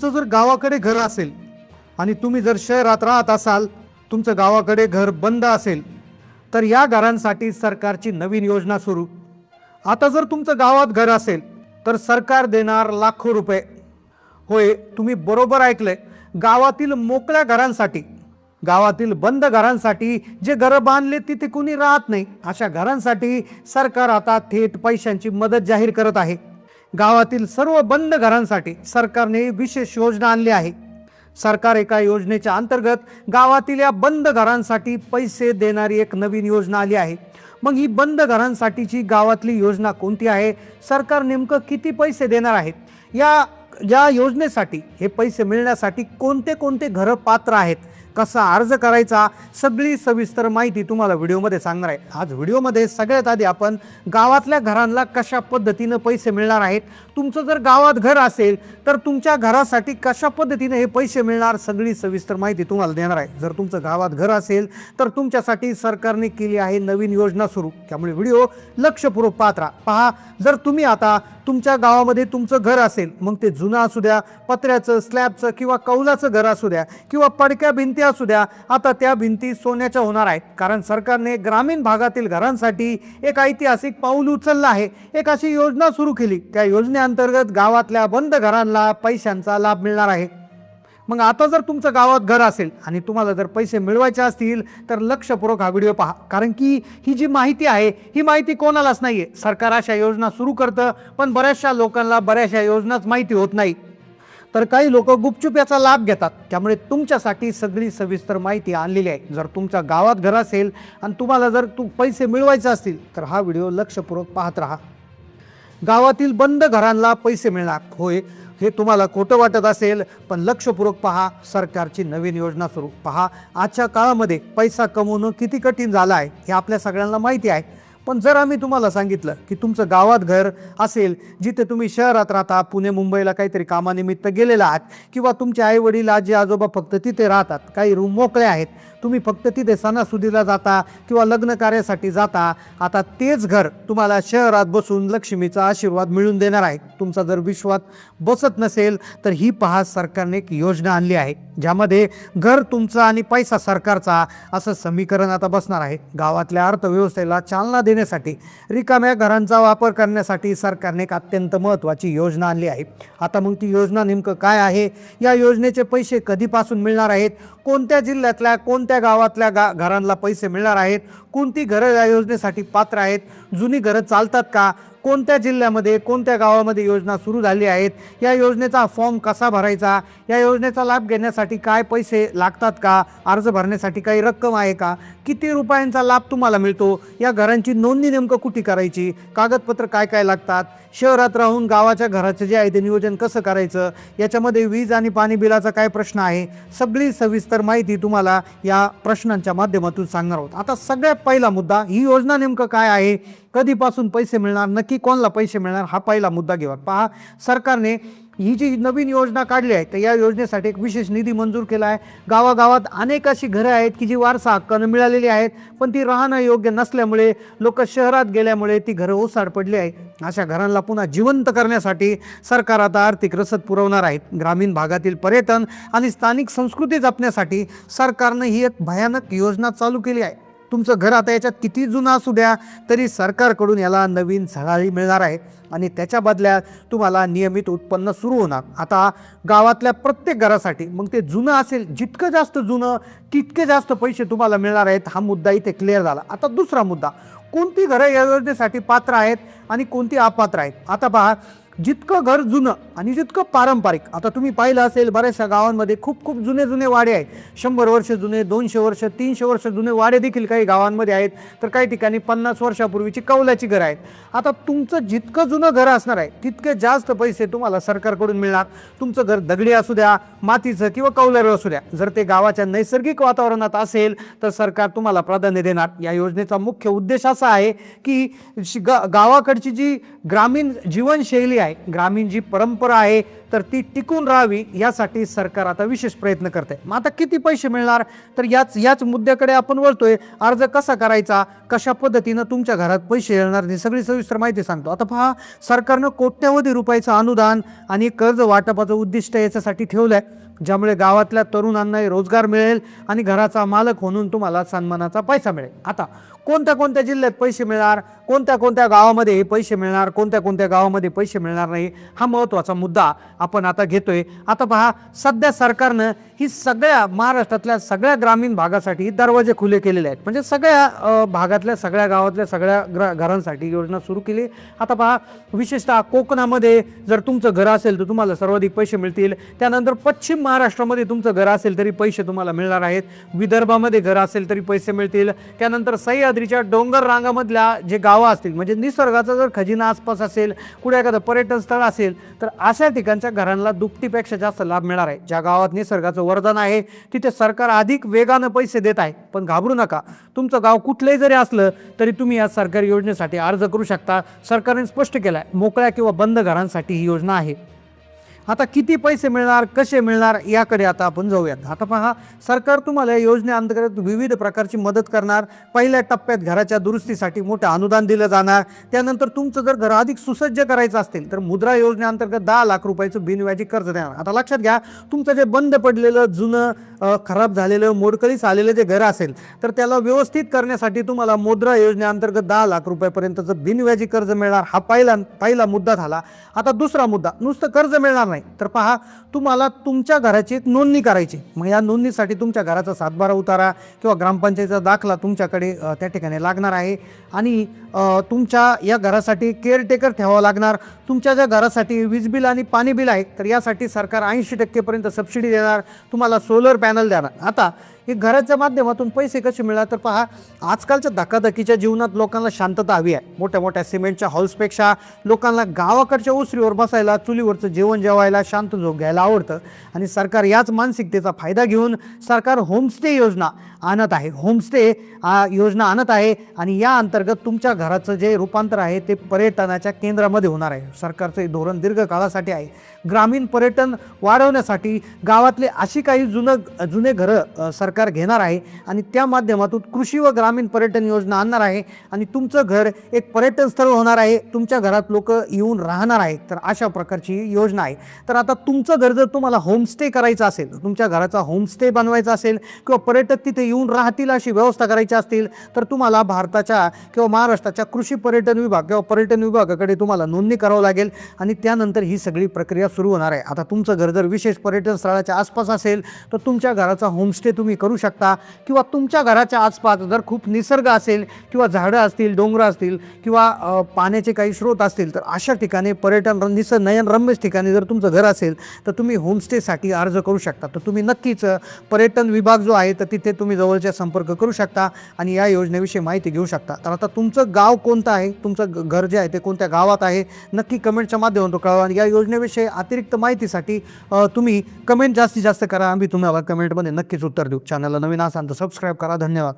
तुमचं जर गावाकडे घर असेल आणि तुम्ही जर शहरात राहत असाल, तुमचं गावाकडे घर बंद असेल, तर या घरांसाठी सरकारची नवीन योजना सुरू। आता जर तुमचं गावात घर असेल तर सरकार देणार लाखो रुपये। होय, तुम्ही बरोबर ऐकलंय, गावातील मोकळ्या घरांसाठी, गावातील बंद घरांसाठी, जे घरं बांधले तिथे कुणी राहत नाही, अशा घरांसाठी सरकार आता थेट पैशांची मदत जाहीर करत आहे। गावातील सर्व बंद घरांसाठी सरकारने विशेष योजना आणली आहे। सरकार एका योजनेच्या अंतर्गत गावातील या बंद घरांसाठी पैसे देणारी एक नवीन योजना आली आहे। मग ही बंद घरांसाठीची गावातली योजना कोणती आहे, सरकार नेमकं किती पैसे देणार आहेत, या योजनेसाठी हे पैसे मिळण्यासाठी कोणते कोणते घरं पात्र आहेत, कसा अर्ज करायचा, सगळी सविस्तर माहिती तुम्हाला व्हिडिओमध्ये सांगणार आहे। आज व्हिडिओमध्ये सगळ्यात आधी आपण गावातल्या घरांना कशा पद्धतीने पैसे मिळणार आहेत, तुमचं जर गावात घर असेल तर तुमच्या घरासाठी कशा पद्धतीने हे पैसे मिळणार, सगळी सविस्तर माहिती तुम्हाला देणार आहे। जर तुमचं गावात घर असेल तर तुमच्यासाठी सरकारने केली आहे नवीन योजना सुरू, त्यामुळे व्हिडिओ लक्षपूर्वक पाहत राहा। पहा, जर तुम्ही आता तुमच्या गावामध्ये तुमचं घर असेल, मग ते जुनं असू द्या, पत्र्याचं, स्लॅबचं किंवा कौलाचं घर असू द्या किंवा पडक्या भिंती असू द्या, आता त्या भिंती सोन्याच्या होणार आहेत, कारण सरकारने ग्रामीण भागातील घरांसाठी एक ऐतिहासिक पाऊल उचललं आहे। एक अशी योजना सुरू केली, त्या योजनेअंतर्गत गावातल्या बंद घरांना पैशांचा लाभ मिळणार आहे। मग आता जर तुमचं गावात घर असेल आणि तुम्हाला जर पैसे मिळवायचे असतील तर लक्षपूर्वक हा व्हिडिओ पहा, कारण की ही जी माहिती आहे ही माहिती कोणालाच नाहीये। सरकार अशा योजना सुरू करतं, पण बऱ्याचशा लोकांना बऱ्याचशा योजनाच माहिती होत नाही, तर काही लोक गुपचूप याचा लाभ घेतात। त्यामुळे तुमच्यासाठी सगळी सविस्तर माहिती आणलेली आहे। जर तुमच्या गावात घर असेल आणि तुम्हाला जर पैसे मिळवायचे असतील तर हा व्हिडिओ लक्षपूर्वक पाहत राहा। गावातील बंद घरांना पैसे मिळणार, होय, हे तुम्हाला खोटं वाटत असेल पण लक्षपूर्वक पहा, सरकारची नवीन योजना सुरू। पहा, आजच्या काळामध्ये पैसा कमवणं किती कठीण झालं आहे हे आपल्या सगळ्यांना माहिती आहे, पण जर आम्ही तुम्हाला सांगितलं की तुमचं गावात घर असेल, जिथे तुम्ही शहरात राहता, पुणे मुंबईला काहीतरी कामानिमित्त गेलेला आहात, किंवा तुमचे आई वडील आजी आजोबा फक्त तिथे राहतात, काही रूम मोकळे आहेत, तुम्ही फक्त तिथे सणासुदीला जाता किंवा लग्न कार्यासाठी जाता, आता तेच घर तुम्हाला शहरात बसून लक्ष्मीचा आशीर्वाद मिळवून देणार आहे। तुमचा जर विश्वास बसत नसेल तर ही पहा, सरकारने एक योजना आणली आहे, ज्यामध्ये घर तुमचा आणि पैसा सरकारचा असं समीकरण आता बसणार आहे। गावातल्या अर्थव्यवस्थेला चालना देण्यासाठी, रिकाम्या घरांचा वापर करण्यासाठी सरकारने एक अत्यंत महत्त्वाची योजना आणली आहे। आता मग ती योजना नेमकं काय आहे, या योजनेचे पैसे कधीपासून मिळणार आहेत, कोणत्या जिल्ह्यातल्या कोणत्या गावातल्या घरांना पैसे मिळणार आहेत, कोणती घरं या योजनेसाठी पात्र आहेत, जुनी घरं चालतात का, कोणत्या जिल्ह्यामध्ये कोणत्या गावामध्ये योजना सुरू झाली आहेत, या योजनेचा फॉर्म कसा भरायचा, या योजनेचा लाभ घेण्यासाठी काय पैसे लागतात का, अर्ज भरण्यासाठी काही रक्कम आहे का, किती रुपयांचा लाभ तुम्हाला मिळतो, या घरांची नोंदणी नेमकं कुठे करायची, कागदपत्र काय काय लागतात, शहरात राहून गावाच्या घराचं जे आहे ते नियोजन कसं करायचं, याच्यामध्ये वीज आणि पाणी बिलाचा काय प्रश्न आहे, सगळी सविस्तर माहिती तुम्हाला या प्रश्नांच्या माध्यमातून सांगणार आहोत। आता सगळ्यात पहिला मुद्दा, ही योजना नेमकं काय आहे, कधीपासून पैसे मिळणार, नक्की कोणाला पैसे मिळणार, हा पहिला मुद्दा घेऊया। पहा, सरकारने ही जी नवीन योजना काढली आहे तर या योजनेसाठी एक विशेष निधी मंजूर केला आहे। गावागावात अनेक अशी घरं आहेत की जी वारसा हक्कानं मिळालेली आहेत, पण ती राहणं योग्य नसल्यामुळे, लोक शहरात गेल्यामुळे ती घरं ओसाड पडली आहे। अशा घरांना पुन्हा जिवंत करण्यासाठी सरकार आता आर्थिक रसद पुरवणार आहे। ग्रामीण भागातील पर्यटन आणि स्थानिक संस्कृती जपण्यासाठी सरकारने ही एक भयानक योजना चालू केली आहे। तुमचं घर आता याच्यात किती जुनं असू द्या तरी सरकारकडून याला नवीन झळाळी मिळणार आहे आणि त्याच्या बदल्यात तुम्हाला नियमित उत्पन्न सुरू होणार। आता गावातल्या प्रत्येक घरासाठी, मग ते जुनं असेल, जितकं जास्त जुनं तितके जास्त पैसे तुम्हाला मिळणार आहेत। हा मुद्दा इथे क्लिअर झाला। आता दुसरा मुद्दा, कोणती घरं या योजनेसाठी पात्र आहेत आणि कोणती अपात्र आहेत। आता पहा, जितकं घर जुनं आणि जितकं पारंपरिक, आता तुम्ही पाहिलं असेल बऱ्याचशा गावांमध्ये खूप खूप जुने वाडे आहेत, 100 वर्ष जुने, 200 वर्ष, 300 वर्ष जुने वाडे देखील काही गावांमध्ये आहेत, तर काही ठिकाणी 50 वर्षापूर्वीची कौलाची घरं आहेत। आता तुमचं जितकं जुनं घर असणार आहे तितके जास्त पैसे तुम्हाला सरकारकडून मिळणार। तुमचं घर दगडी असू द्या, मातीचं किंवा कौलारू असू द्या, जर ते गावाच्या नैसर्गिक वातावरणात असेल तर सरकार तुम्हाला प्राधान्य देणार। या योजनेचा मुख्य उद्देश असा आहे की गावाकडची जी ग्रामीण जीवनशैली आहे, ग्रामीण जी परंपरा आहे तर ती टिकून राहावी यासाठी सरकार आता विशेष प्रयत्न करते. मग आता किती पैसे मिळणार, तर याच मुद्द्याकडे आपण वळतोय. अर्ज कसा करायचा, कशा पद्धतीनं तुमच्या घरात पैसे येणार, ही सगळी सविस्तर माहिती सांगतो. आता पहा, सरकारनं कोट्यवधी रुपयाचं अनुदान आणि कर्ज वाटपाचं उद्दिष्ट याच्यासाठी ठेवलंय, ज्यामुळे गावातल्या तरुणांना रोजगार मिळेल आणि घराचा मालक म्हणून तुम्हाला सन्मानाचा पैसा मिळेल. आता कोणत्या कोणत्या जिल्ह्यात पैसे मिळणार, कोणत्या कोणत्या गावामध्ये हे पैसे मिळणार, कोणत्या कोणत्या गावामध्ये पैसे मिळणार नाही, हा महत्त्वाचा मुद्दा आपण आता घेतोय. आता पहा, सध्या सरकारनं ही सगळ्या महाराष्ट्रातल्या सगळ्या ग्रामीण भागासाठी दरवाजे खुले केलेले आहेत. म्हणजे सगळ्या भागातल्या सगळ्या गावातल्या सगळ्या घरांसाठी योजना सुरू केली. आता पहा, विशेषतः कोकणामध्ये जर तुमचं घर असेल तर तुम्हाला सर्वाधिक पैसे मिळतील. त्यानंतर पश्चिम महाराष्ट्रामध्ये तुमचं घर असेल तरी पैसे तुम्हाला मिळणार आहेत. विदर्भामध्ये घर असेल तरी पैसे मिळतील. त्यानंतर सह्याद्रीच्या डोंगर रांगामधल्या जे गावं असतील, म्हणजे निसर्गाचा जर खजिना आसपास असेल, कुठे एखादं पर्यटन स्थळ असेल, तर अशा ठिकाणच्या घरांना दुपटीपेक्षा जास्त लाभ मिळणार आहे. ज्या गावात निसर्गाचं वरदान आहे तिथे सरकार अधिक वेगानं पैसे देत आहे. पण घाबरू नका, तुमचं गाव कुठलंही जरी असलं तरी तुम्ही या सरकारी योजनेसाठी अर्ज करू शकता. सरकारने स्पष्ट केलं आहे, मोकळ्या किंवा बंद घरांसाठी ही योजना आहे. आता किती पैसे मिळणार, कसे मिळणार, याकडे आता आपण जाऊयात. आता पहा, सरकार तुम्हाला या योजनेअंतर्गत विविध प्रकारची मदत करणार. पहिल्या टप्प्यात घराच्या दुरुस्तीसाठी मोठं अनुदान दिलं जाणार. त्यानंतर तुमचं जर घर अधिक सुसज्ज करायचं असेल तर मुद्रा योजनेअंतर्गत 10 लाख रुपयाचं बिनव्याजी कर्ज देणार. आता लक्षात घ्या, तुमचं जे बंद पडलेलं, जुनं, खराब झालेलं, मोडकळीस आलेलं जे घर असेल तर त्याला व्यवस्थित करण्यासाठी तुम्हाला मुद्रा योजनेअंतर्गत 10 लाख रुपयापर्यंतचं बिनव्याजी कर्ज मिळणार. हा पहिला मुद्दा झाला. आता दुसरा मुद्दा, नुसतं कर्ज मिळणार नाही, तर पहा, तुम्हाला तुमच्या घराची एक नोंदणी करायची. मग या नोंदणीसाठी तुमच्या घराचा 7/12 उतारा किंवा ग्रामपंचायतीचा दाखला तुमच्याकडे त्या ठिकाणी लागणार आहे. आणि तुमच्या या घरासाठी केअरटेकर ठेवावा लागणार. तुमच्या ज्या घरासाठी वीज बिल आणि पाणी बिल आहे तर यासाठी सरकार 80% पर्यंत सबसिडी देणार. तुम्हाला सोलर पॅनल देणार. आता हे घराच्या माध्यमातून पैसे कसे मिळणार, तर पहा, आजकालच्या धकाधकीच्या जीवनात लोकांना शांतता हवी आहे. मोठ्या मोठ्या सिमेंटच्या हाऊसपेक्षा लोकांना गावाकडच्या ओसरीवर बसायला, चुलीवरचं जेवण जेवायला, शांत झोप घ्यायला आवडतं. आणि सरकार याच मानसिकतेचा फायदा घेऊन सरकार होमस्टे योजना आणत आहे. होमस्टे योजना आणत आहे आणि या अंतर्गत तुमच्या घराचं जे रूपांतर आहे ते पर्यटनाच्या केंद्रामध्ये होणार आहे. सरकारचं हे धोरण दीर्घकाळासाठी आहे. ग्रामीण पर्यटन वाढवण्यासाठी गावातले अशी काही जुने घरं सरकार घेणार आहे आणि त्या माध्यमातून कृषी व ग्रामीण पर्यटन योजना आणणार आहे. आणि तुमचं घर एक पर्यटन स्थळ होणार आहे. तुमच्या घरात लोक येऊन राहणार आहेत. तर अशा प्रकारची योजना आहे. तर आता तुमचं घर जर तुम्हाला होमस्टे करायचं असेल, तुमच्या घराचा होमस्टे बनवायचा असेल किंवा पर्यटक तिथे येऊन राहतील अशी व्यवस्था करायची असतील तर तुम्हाला भारताच्या किंवा महाराष्ट्राच्या कृषी पर्यटन विभाग किंवा पर्यटन विभागाकडे तुम्हाला नोंदणी करावं लागेल आणि त्यानंतर ही सगळी प्रक्रिया सुरू होणार आहे. आता तुमचं घर जर विशेष पर्यटन स्थळाच्या आसपास असेल तर तुमच्या घराचा होमस्टे तुम्ही करू शकता. किंवा तुमच्या घराच्या आसपास जर खूप निसर्ग असेल किंवा झाडं असतील, डोंगर असतील किंवा पाण्याचे काही स्रोत असतील तर अशा ठिकाणी पर्यटन नयनरम्य ठिकाणी जर तुमचं घर असेल तर तुम्ही होमस्टेसाठी अर्ज करू शकता. तर तुम्ही नक्कीच पर्यटन विभाग जो आहे तर तिथे तुम्ही जवळच्या संपर्क करू शकता आणि या योजनेविषयी माहिती घेऊ शकता. तर आता तुमचं गाव कोणतं आहे, तुमचं घर जे आहे ते कोणत्या गावात आहे, नक्की कमेंटच्या माध्यमातून कळवा. आणि या योजनेविषयी अतिरिक्त माहितीसाठी तुम्ही कमेंट जास्तीत जास्त करा. आम्ही तुम्हाला कमेंटमध्ये नक्कीच उत्तर देऊ. चॅनलला नवीन असाल तर सबस्क्राईब करा. धन्यवाद.